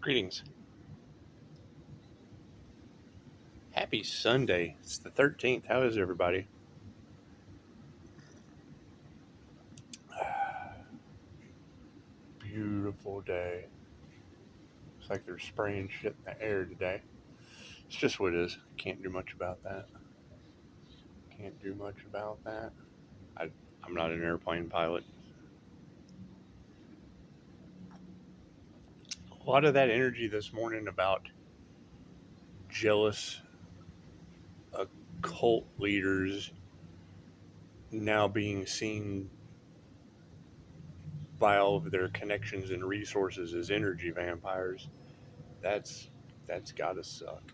Greetings. Happy Sunday. It's the 13th. How is everybody? Beautiful day. Looks like they're spraying shit in the air today. It's just what it is. Can't do much about that. I'm not an airplane pilot. A lot of that energy this morning about jealous occult leaders now being seen by all of their connections and resources as energy vampires. That's gotta suck.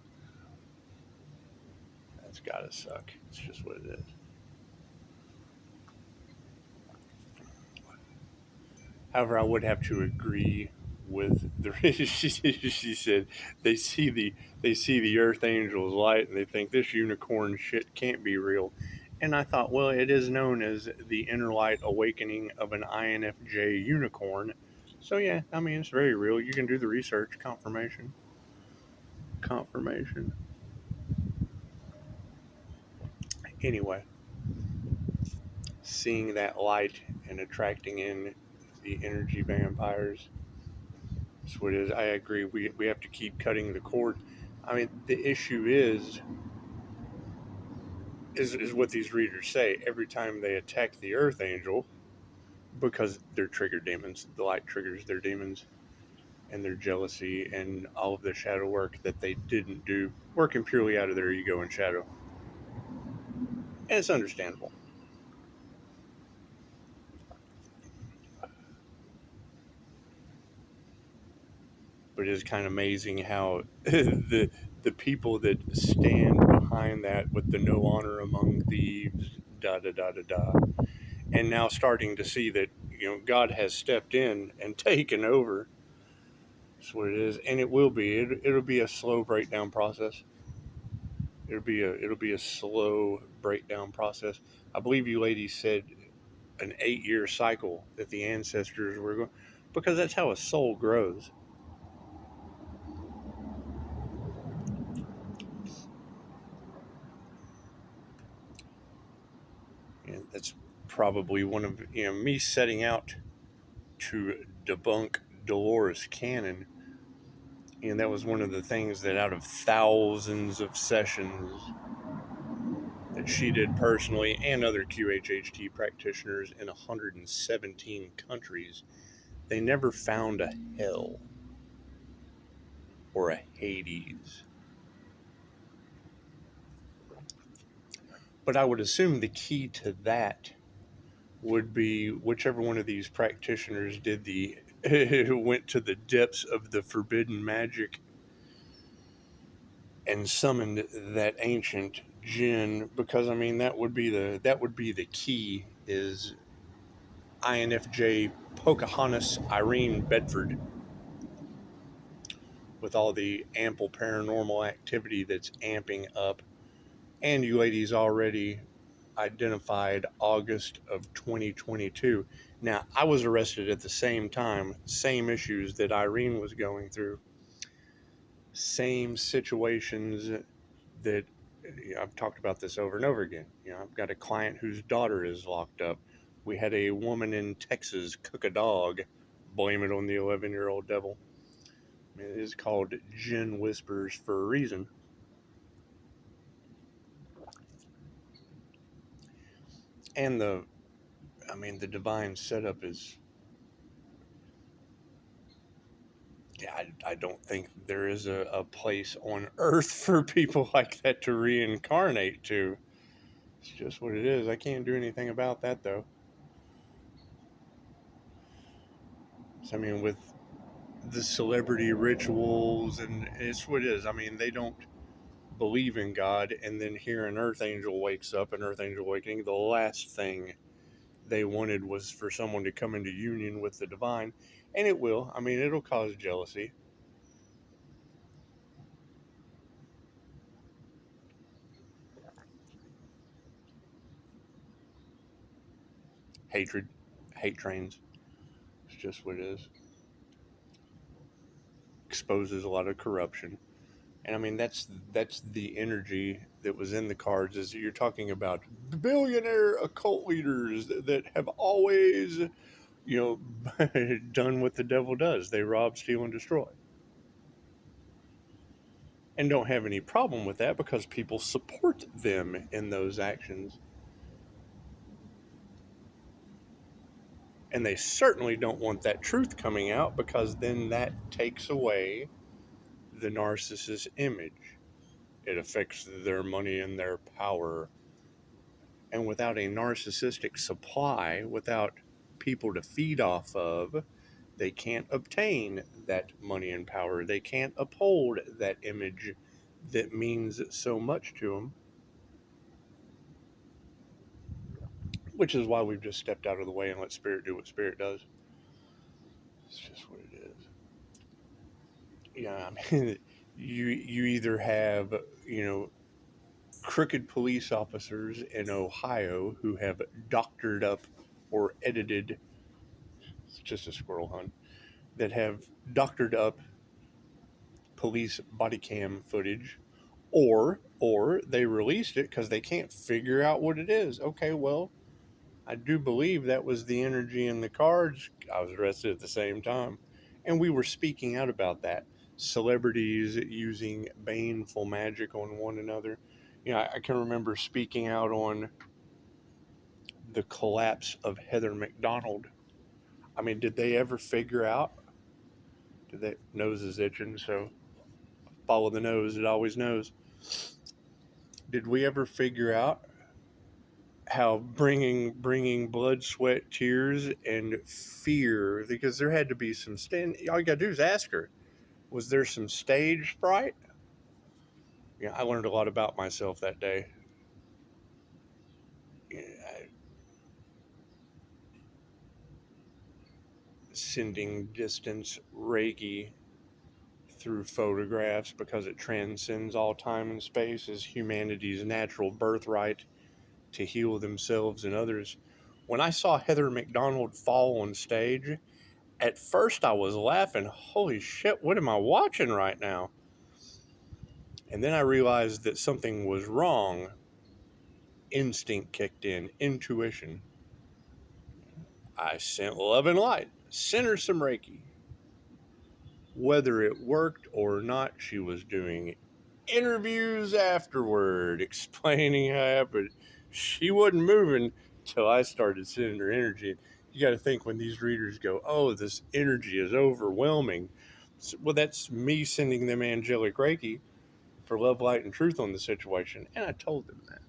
That's gotta suck. It's just what it is. However, I would have to agree with the she said they see the Earth Angel's light and they think this unicorn shit can't be real. And I thought, well, it is known as the inner light awakening of an INFJ unicorn. So yeah, I mean it's very real. You can do the research, confirmation. Anyway, seeing that light and attracting in the energy vampires. That's what it is. I agree. We have to keep cutting the cord. I mean, the issue is what these readers say every time they attack the Earth Angel, because they're trigger demons. The light triggers their demons and their jealousy and all of the shadow work that they didn't do, working purely out of their ego and shadow. And it's understandable. But it is kind of amazing how the people that stand behind that with the no honor among thieves, da da da da da, and now starting to see that God has stepped in and taken over. That's what it is, and it will be. It'll be a slow breakdown process. It'll be a slow breakdown process. I believe you ladies said an 8-year cycle that the ancestors were going, because that's how a soul grows. And that's probably one of me setting out to debunk Dolores Cannon. And that was one of the things that out of thousands of sessions that she did personally and other QHHT practitioners in 117 countries, they never found a hell or a Hades. But I would assume the key to that would be whichever one of these practitioners did the who went to the depths of the forbidden magic and summoned that ancient jinn, because I mean that would be the key is INFJ Pocahontas Irene Bedford, with all the ample paranormal activity that's amping up. And you ladies already identified August of 2022. Now, I was arrested at the same time, same issues that Irene was going through, same situations that I've talked about this over and over again. I've got a client whose daughter is locked up. We had a woman in Texas cook a dog, blame it on the 11-year-old devil. It is called Gin Whispers for a reason. And the divine setup is, I don't think there is a place on earth for people like that to reincarnate to. It's just what it is. I can't do anything about that, though. So, with the celebrity rituals, and it's what it is. They don't believe in God, and then here an Earth Angel wakes up, an Earth Angel awakening. The last thing they wanted was for someone to come into union with the divine, and it will. It'll cause jealousy. Hatred, hate trains. It's just what it is. exposes a lot of corruption. And I mean, that's the energy that was in the cards. Is you're talking about billionaire occult leaders that have always, done what the devil does. They rob, steal, and destroy. And don't have any problem with that because people support them in those actions. And they certainly don't want that truth coming out because then that takes away the narcissist's image. It affects their money and their power. And without a narcissistic supply, without people to feed off of, they can't obtain that money and power. They can't uphold that image that means so much to them. Which is why we've just stepped out of the way and let Spirit do what Spirit does. It's just what it is. Yeah, I mean, you either have, crooked police officers in Ohio who have doctored up or edited, it's just a squirrel hunt, that have doctored up police body cam footage, or they released it because they can't figure out what it is. Okay, well, I do believe that was the energy in the cards. I was arrested at the same time. And we were speaking out about that. Celebrities using baneful magic on one another. I can remember speaking out on the collapse of Heather McDonald. I mean, did they ever figure out? Did they? Nose is itching, so follow the nose. It always knows. Did we ever figure out how bringing blood, sweat, tears, and fear, because there had to be some all you gotta do is ask her, was there some stage fright? Yeah, I learned a lot about myself that day. Yeah, sending distance Reiki through photographs because it transcends all time and space is humanity's natural birthright to heal themselves and others. When I saw Heather McDonald fall on stage, at first I was laughing, holy shit, what am I watching right now? And then I realized that something was wrong. Instinct kicked in, intuition. I sent love and light, sent her some Reiki. Whether it worked or not, she was doing interviews afterward, explaining how it happened. She wasn't moving till I started sending her energy. You got to think when these readers go, oh, this energy is overwhelming. Well, that's me sending them angelic Reiki for love, light, and truth on the situation. And I told them that.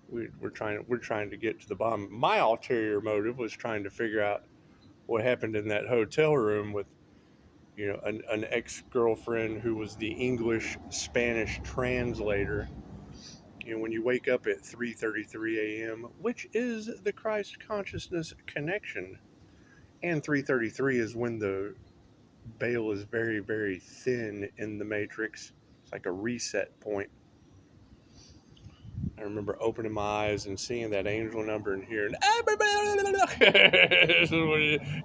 We're trying to get to the bottom. My ulterior motive was trying to figure out what happened in that hotel room with, an ex-girlfriend who was the English Spanish translator. When you wake up at 3:33 a.m., which is the Christ consciousness connection, and 3:33 is when the veil is very, very thin in the matrix. It's like a reset point. I remember opening my eyes and seeing that angel number and hearing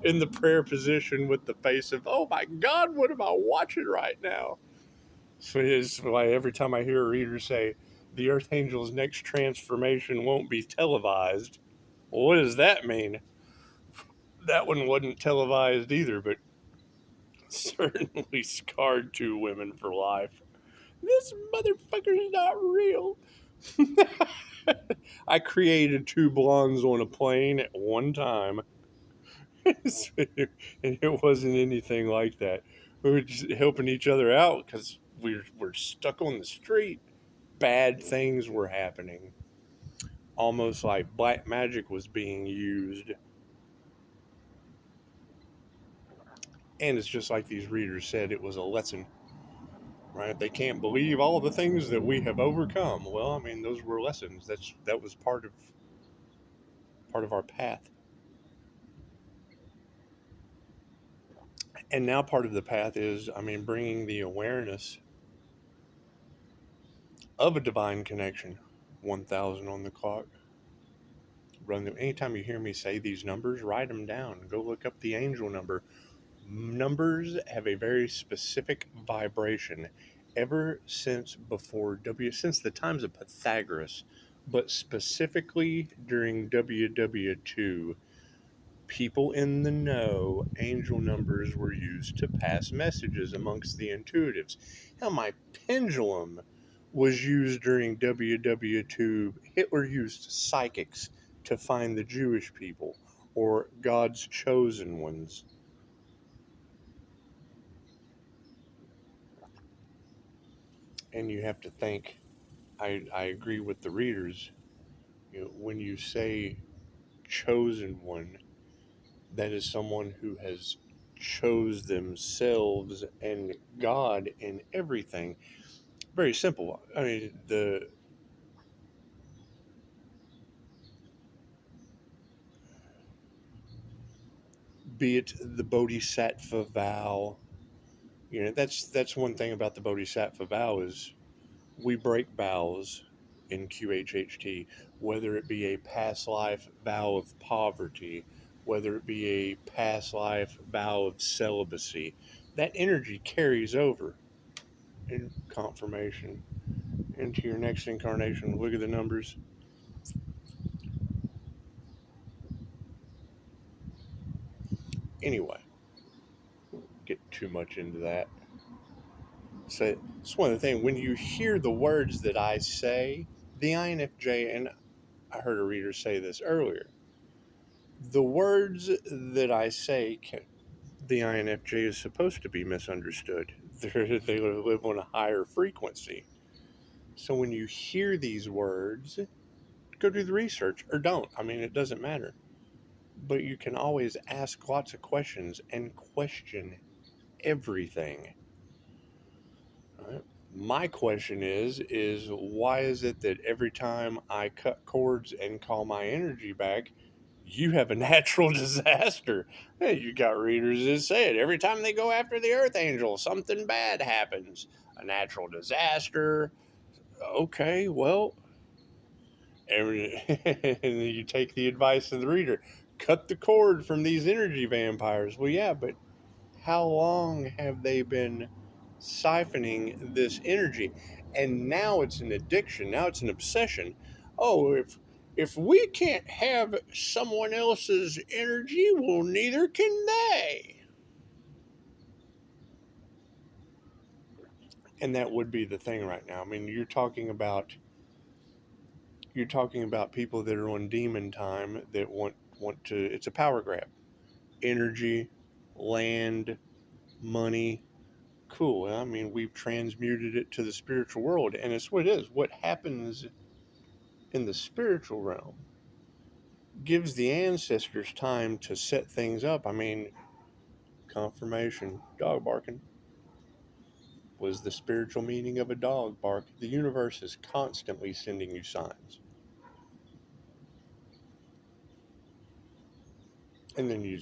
in the prayer position with the face of, oh my God, what am I watching right now? So it's why every time I hear a reader say, the Earth Angel's next transformation won't be televised. Well, what does that mean? That one wasn't televised either, but certainly scarred two women for life. This motherfucker's not real. I created two blondes on a plane at one time. And it wasn't anything like that. We were just helping each other out because we're stuck on the street. Bad things were happening. Almost like black magic was being used. And it's just like these readers said, it was a lesson. Right? They can't believe all the things that we have overcome. Well, I mean, those were lessons. That was part of our path. And now part of the path is, bringing the awareness of a divine connection. 1000 on the clock. run them. Anytime you hear me say these numbers, write them down. Go look up the angel number. Numbers have a very specific vibration. Ever since since the times of Pythagoras, but specifically during WW2, people in the know, angel numbers were used to pass messages amongst the intuitives. Hell, my pendulum was used during WW2. Hitler used psychics to find the Jewish people or God's chosen ones. And you have to think, I agree with the readers, when you say chosen one, that is someone who has chose themselves and God in everything. Very simple. I mean, be it the Bodhisattva vow. That's one thing about the Bodhisattva vow is we break vows in QHHT, whether it be a past life vow of poverty, whether it be a past life vow of celibacy. That energy carries over in confirmation into your next incarnation. Look at the numbers. Anyway, get too much into that. So it's one of the things, when you hear the words that I say, the INFJ, and I heard a reader say this earlier, the words that I say, the INFJ is supposed to be misunderstood. They live on a higher frequency. So when you hear these words, go do the research or don't. I mean, it doesn't matter. But you can always ask lots of questions and question everything. Right? My question is why is it that every time I cut cords and call my energy back, you have a natural disaster? Hey, you got readers that say it. Every time they go after the Earth Angel, something bad happens. A natural disaster. Okay, well, and you take the advice of the reader. Cut the cord from these energy vampires. Well, yeah, but how long have they been siphoning this energy? And now it's an addiction. Now it's an obsession. Oh, if we can't have someone else's energy, well, neither can they. And that would be the thing right now. I mean, you're talking about people that are on demon time that want to. It's a power grab. Energy, land, money. Cool. I mean, we've transmuted it to the spiritual world, and it's what it is. What happens in the spiritual realm gives the ancestors time to set things up. I mean, confirmation, dog barking was the spiritual meaning of a dog bark. The universe is constantly sending you signs. And then you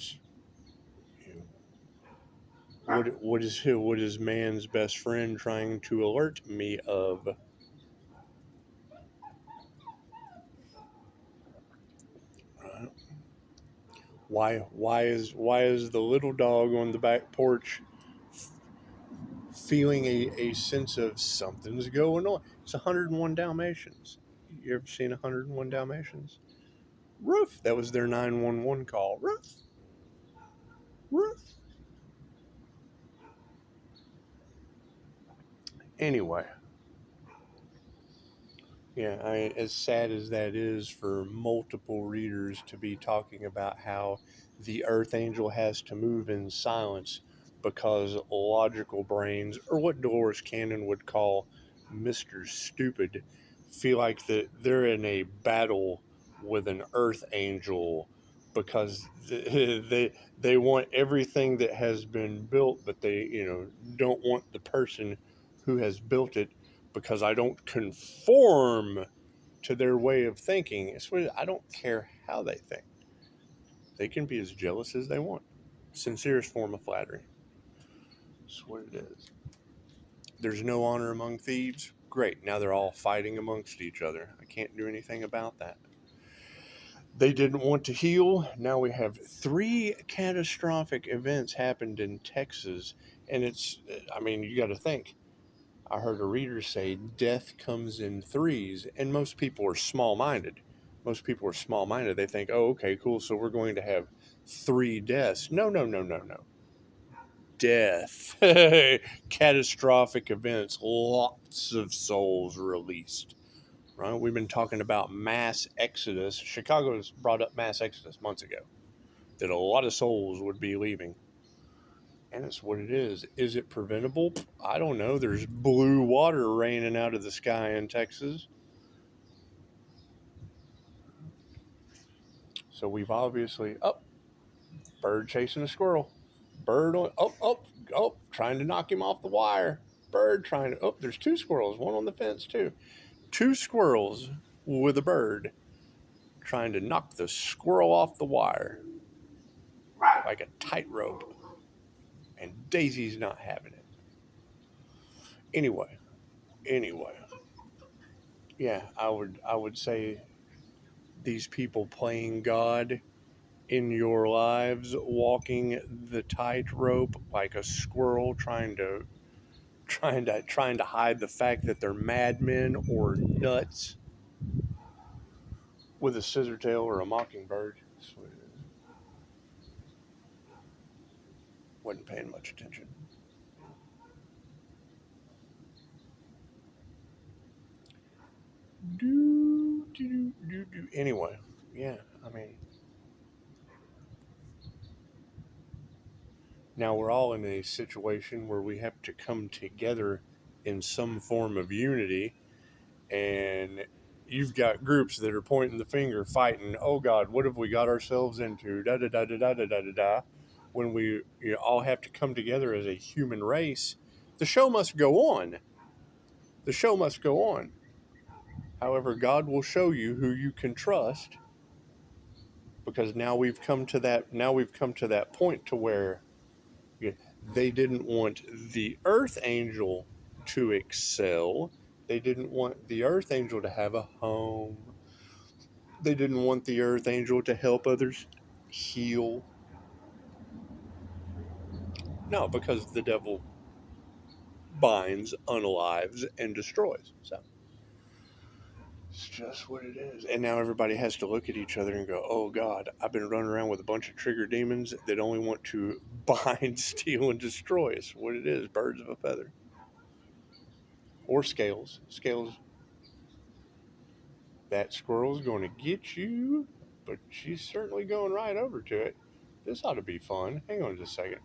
what is man's best friend trying to alert me of? Why is the little dog on the back porch feeling a sense of something's going on? It's 101 Dalmatians. You ever seen 101 Dalmatians? Roof. That was their 911 call. Roof. Roof. Anyway, yeah, as sad as that is for multiple readers to be talking about how the Earth Angel has to move in silence because logical brains, or what Dolores Cannon would call Mr. Stupid, feel like that they're in a battle with an Earth Angel because they want everything that has been built, but they don't want the person who has built it because I don't conform to their way of thinking. I don't care how they think. They can be as jealous as they want. Sincerest form of flattery. That's what it is. There's no honor among thieves. Great. Now they're all fighting amongst each other. I can't do anything about that. They didn't want to heal. Now we have 3 catastrophic events happened in Texas. And it's, I mean, you got to think. I heard a reader say death comes in threes, and most people are small-minded. Most people are small-minded. They think, oh, okay, cool, so we're going to have 3 deaths. No, no, no, no, no. Death. Catastrophic events. Lots of souls released. Right? We've been talking about mass exodus. Chicago has brought up mass exodus months ago, that a lot of souls would be leaving. And it's what it is. Is it preventable? I don't know. There's blue water raining out of the sky in Texas. So we've obviously, bird chasing a squirrel. Bird on, trying to knock him off the wire. Bird trying to, there's 2 squirrels, one on the fence too. 2 squirrels with a bird trying to knock the squirrel off the wire like a tightrope. And Daisy's not having it. Anyway. Yeah, I would say these people playing God in your lives, walking the tightrope like a squirrel, trying to hide the fact that they're madmen or nuts with a scissor tail or a mockingbird. Wasn't paying much attention. Anyway, yeah, I mean, now we're all in a situation where we have to come together in some form of unity, and you've got groups that are pointing the finger, fighting. Oh God, what have we got ourselves into? Da da da da da da da da da. When we all have to come together as a human race, the show must go on. The show must go on. However, God will show you who you can trust, because now we've come to that. Now we've come to that point to where they didn't want the Earth Angel to excel. They didn't want the Earth Angel to have a home. They didn't want the Earth Angel to help others heal. No, because the devil binds, unalives, and destroys. So it's just what it is. And now everybody has to look at each other and go, oh God, I've been running around with a bunch of trigger demons that only want to bind, steal, and destroy. It's what it is. Birds of a feather. Or scales. Scales. That squirrel's going to get you, but she's certainly going right over to it. This ought to be fun. Hang on just a second.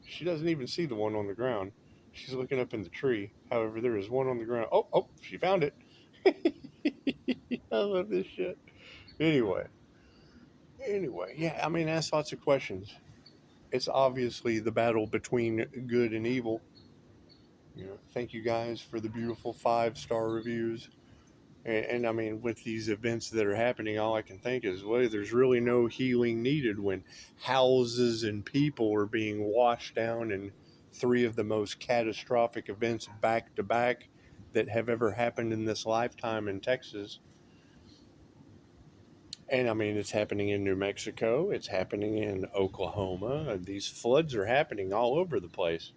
She doesn't even see the one on the ground. She's looking up in the tree. However, there is one on the ground. Oh, she found it. I love this shit. Anyway, yeah, I mean, ask lots of questions. It's obviously the battle between good and evil. Thank you guys for the beautiful 5-star reviews. And I mean, with these events that are happening, all I can think is, well, there's really no healing needed when houses and people are being washed down in 3 of the most catastrophic events back to back that have ever happened in this lifetime in Texas. And I mean, it's happening in New Mexico. It's happening in Oklahoma. These floods are happening all over the place.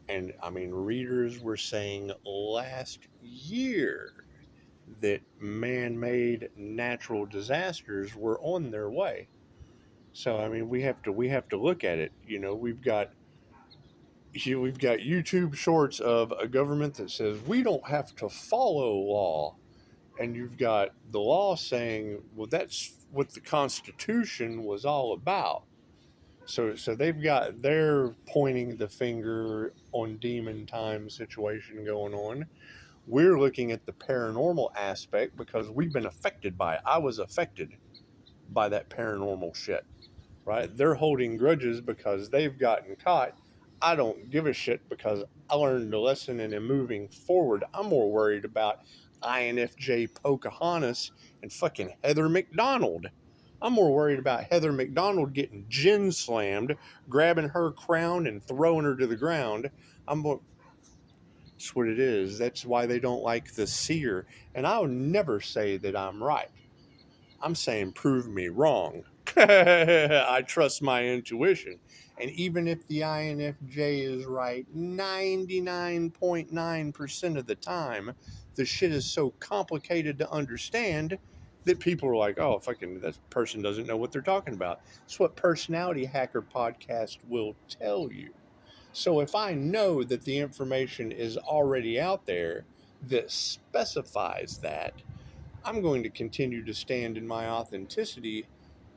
And I mean, readers were saying last year that man-made natural disasters were on their way. So I mean, we have to look at it. We've got YouTube shorts of a government that says we don't have to follow law, and you've got the law saying, well, that's what the Constitution was all about. So they're pointing the finger on demon time situation going on. We're looking at the paranormal aspect because we've been affected by it. I was affected by that paranormal shit, right? They're holding grudges because they've gotten caught. I don't give a shit because I learned a lesson and am moving forward. I'm more worried about INFJ Pocahontas and fucking Heather McDonald. I'm more worried about Heather McDonald getting gin slammed, grabbing her crown and throwing her to the ground. That's what it is. That's why they don't like the seer. And I'll never say that I'm right. I'm saying prove me wrong. I trust my intuition. And even if the INFJ is right 99.9% of the time, the shit is so complicated to understand that people are like, oh, fucking, that person doesn't know what they're talking about. It's what Personality Hacker Podcast will tell you. So if I know that the information is already out there that specifies that, I'm going to continue to stand in my authenticity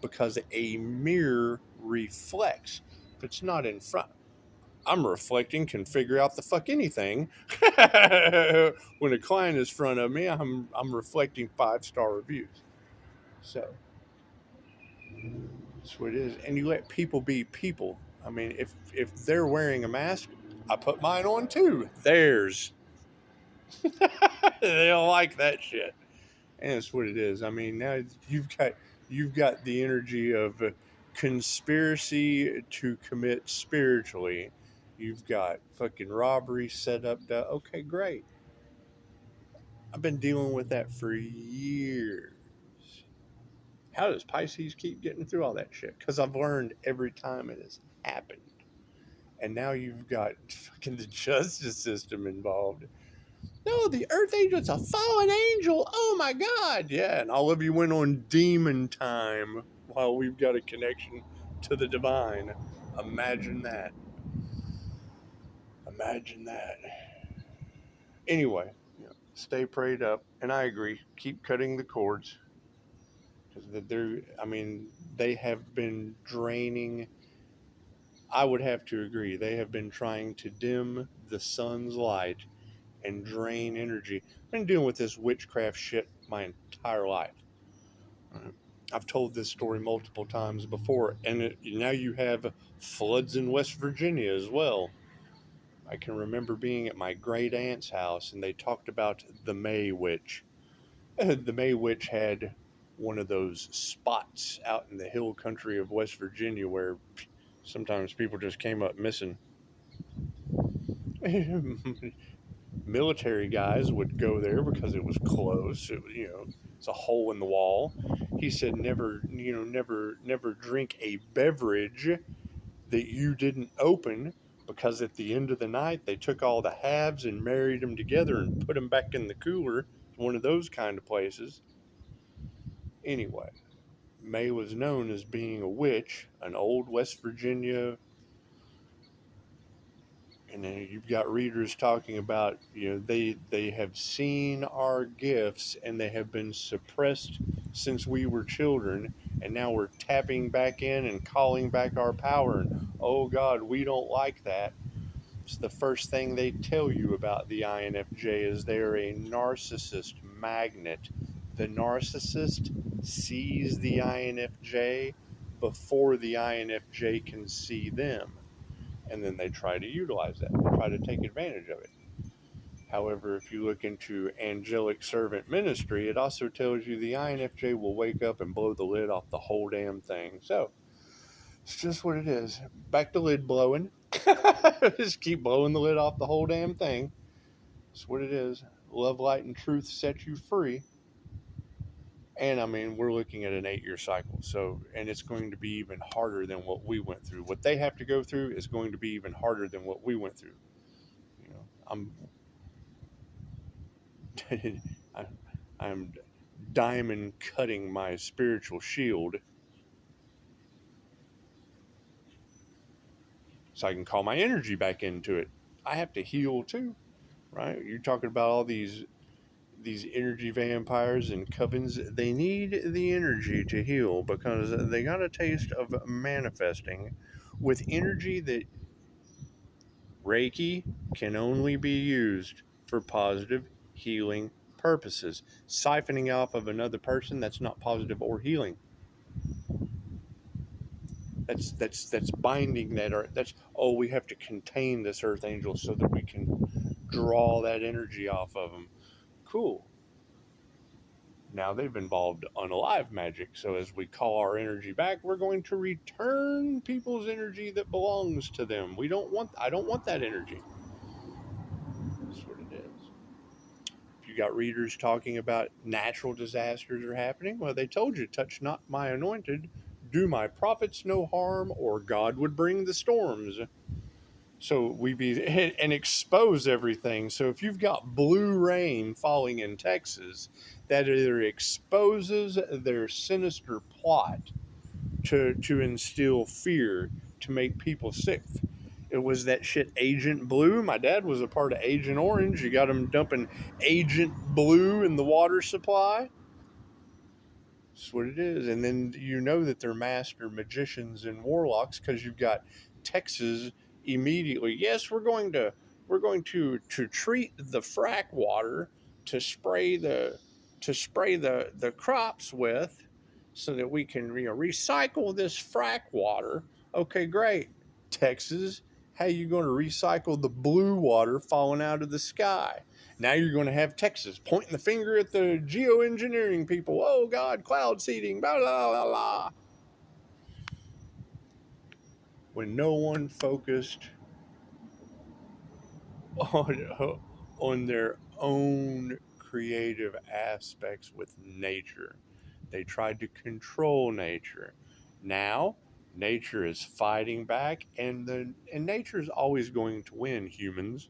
because a mirror reflects. If it's not in front, I'm reflecting, can figure out the fuck anything. When a client is in front of me, I'm reflecting 5-star reviews. So that's what it is. And you let people be people. I mean, if they're wearing a mask, I put mine on too. Theirs. They don't like that shit. And that's what it is. I mean, now you've got the energy of conspiracy to commit spiritually. You've got fucking robbery set up. Okay, great. I've been dealing with that for years. How does Pisces keep getting through all that shit? Because I've learned every time it has happened. And now you've got fucking the justice system involved. No, the Earth Angel's a fallen angel. Oh my God. Yeah, and all of you went on demon time while we've got a connection to the divine. Imagine that. Imagine that. Anyway, stay prayed up. And I agree. Keep cutting the cords. Because they have been draining. I would have to agree. They have been trying to dim the sun's light and drain energy. I've been dealing with this witchcraft shit my entire life. I've told this story multiple times before, and now you have floods in West Virginia as well. I can remember being at my great aunt's house, and they talked about the May Witch. The May Witch had one of those spots out in the hill country of West Virginia where sometimes people just came up missing. Military guys would go there because it was close. It's a hole in the wall. He said, never drink a beverage that you didn't open, because at the end of the night they took all the halves and married them together and put them back in the cooler. One of those kind of places. Anyway, May was known as being a witch, an old West Virginia. And then you've got readers talking about, they have seen our gifts and they have been suppressed since we were children, and now we're tapping back in and calling back our power. And oh God, we don't like that. It's the first thing they tell you about the INFJ is they're a narcissist magnet. The narcissist sees the INFJ before the INFJ can see them. And then they try to utilize that. They try to take advantage of it. However, if you look into angelic servant ministry, it also tells you the INFJ will wake up and blow the lid off the whole damn thing. So, it's just what it is. Back to lid blowing. Just keep blowing the lid off the whole damn thing. It's what it is. Love, light, and truth set you free. And we're looking at an 8-year cycle. So, and it's going to be even harder than what we went through. What they have to go through is going to be even harder than what we went through. I'm I'm diamond cutting my spiritual shield so I can call my energy back into it. I have to heal too, right? You're talking about all these energy vampires and covens. They need the energy to heal because they got a taste of manifesting with energy that Reiki can only be used for positive healing purposes. Siphoning off of another person, that's not positive or healing. That's binding that, or that's, oh, we have to contain this earth angel so that we can draw that energy off of them. Cool. Now they've involved unalive magic, so as we call our energy back, we're going to return people's energy that belongs to them. I don't want that energy. That's what it is. If You got readers talking about natural disasters are happening. Well, they told you, touch not my anointed, do my prophets no harm, or God would bring the storms. So we be and expose everything. So if you've got blue rain falling in Texas, that either exposes their sinister plot to instill fear, to make people sick. It was that shit Agent Blue. My dad was a part of Agent Orange. You got them dumping Agent Blue in the water supply. That's what it is. And then you know that they're master magicians and warlocks because you've got Texas immediately. Yes, we're going to treat the frack water to spray the crops with, so that we can recycle this frack water. Okay, great. Texas, how you going to recycle the blue water falling out of the sky? Now you're going to have Texas pointing the finger at the geoengineering people. Oh, God, cloud seeding, blah, blah, blah, blah. When no one focused on their own creative aspects with nature, they tried to control nature. Now, nature is fighting back, and nature is always going to win, humans.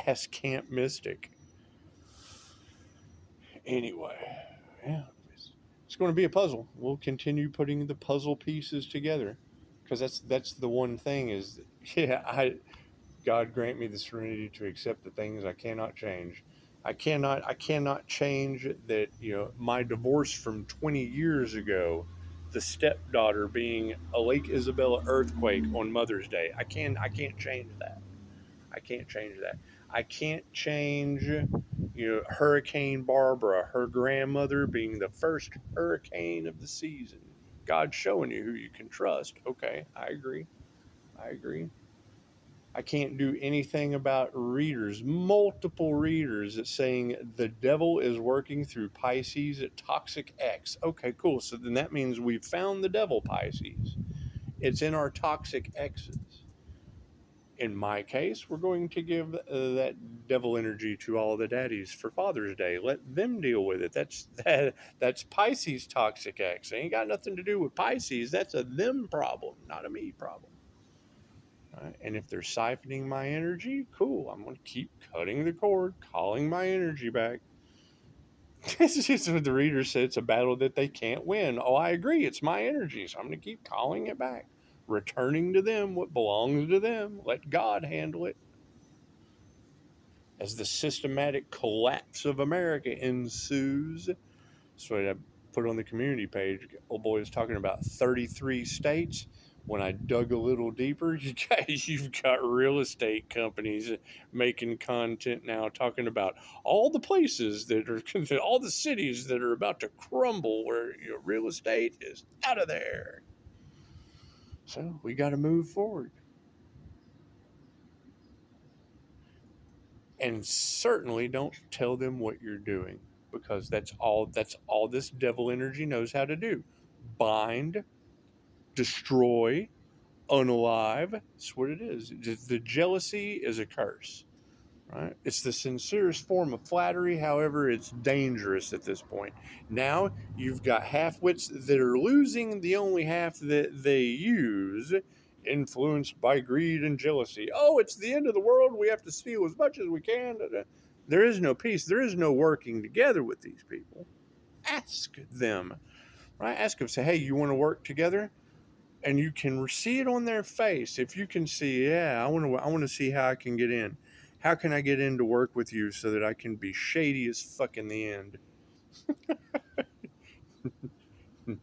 Ask Camp Mystic. Anyway, yeah, it's going to be a puzzle. We'll continue putting the puzzle pieces together, because that's the one thing is, yeah, God grant me the serenity to accept the things I cannot change. I cannot change that, my divorce from 20 years ago, the stepdaughter being a Lake Isabella earthquake on Mother's Day. I can't change that. I can't change that. I can't change, Hurricane Barbara, her grandmother being the first hurricane of the season. God's showing you who you can trust. Okay, I agree. I agree. I can't do anything about readers, multiple readers that saying the devil is working through Pisces at toxic X. Okay, cool. So then that means we've found the devil, Pisces. It's in our toxic X's. In my case, we're going to give that devil energy to all the daddies for Father's Day. Let them deal with it. That's Pisces toxic X. It ain't got nothing to do with Pisces. That's a them problem, not a me problem. And if they're siphoning my energy, cool. I'm going to keep cutting the cord, calling my energy back. It's just what the reader said. It's a battle that they can't win. Oh, I agree. It's my energy, so I'm going to keep calling it back, returning to them what belongs to them. Let God handle it. As the systematic collapse of America ensues, so I put on the community page. Old boy was talking about 33 states. When I dug a little deeper, you've got real estate companies making content now talking about all the places that are, all the cities that are about to crumble where real estate is out of there. So we got to move forward. And certainly don't tell them what you're doing, because that's all this devil energy knows how to do. Bind, destroy, unalive. That's what it is. The jealousy is a curse, right? It's the sincerest form of flattery. However, it's dangerous at this point. Now you've got half-wits that are losing the only half that they use, influenced by greed and jealousy. Oh, it's the end of the world. We have to steal as much as we can. There is no peace. There is no working together with these people. Ask them, right? Ask them, say, hey, you want to work together? And you can see it on their face. If you can see, yeah, I want to see how I can get in. How can I get in to work with you so that I can be shady as fuck in the end?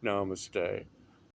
Namaste.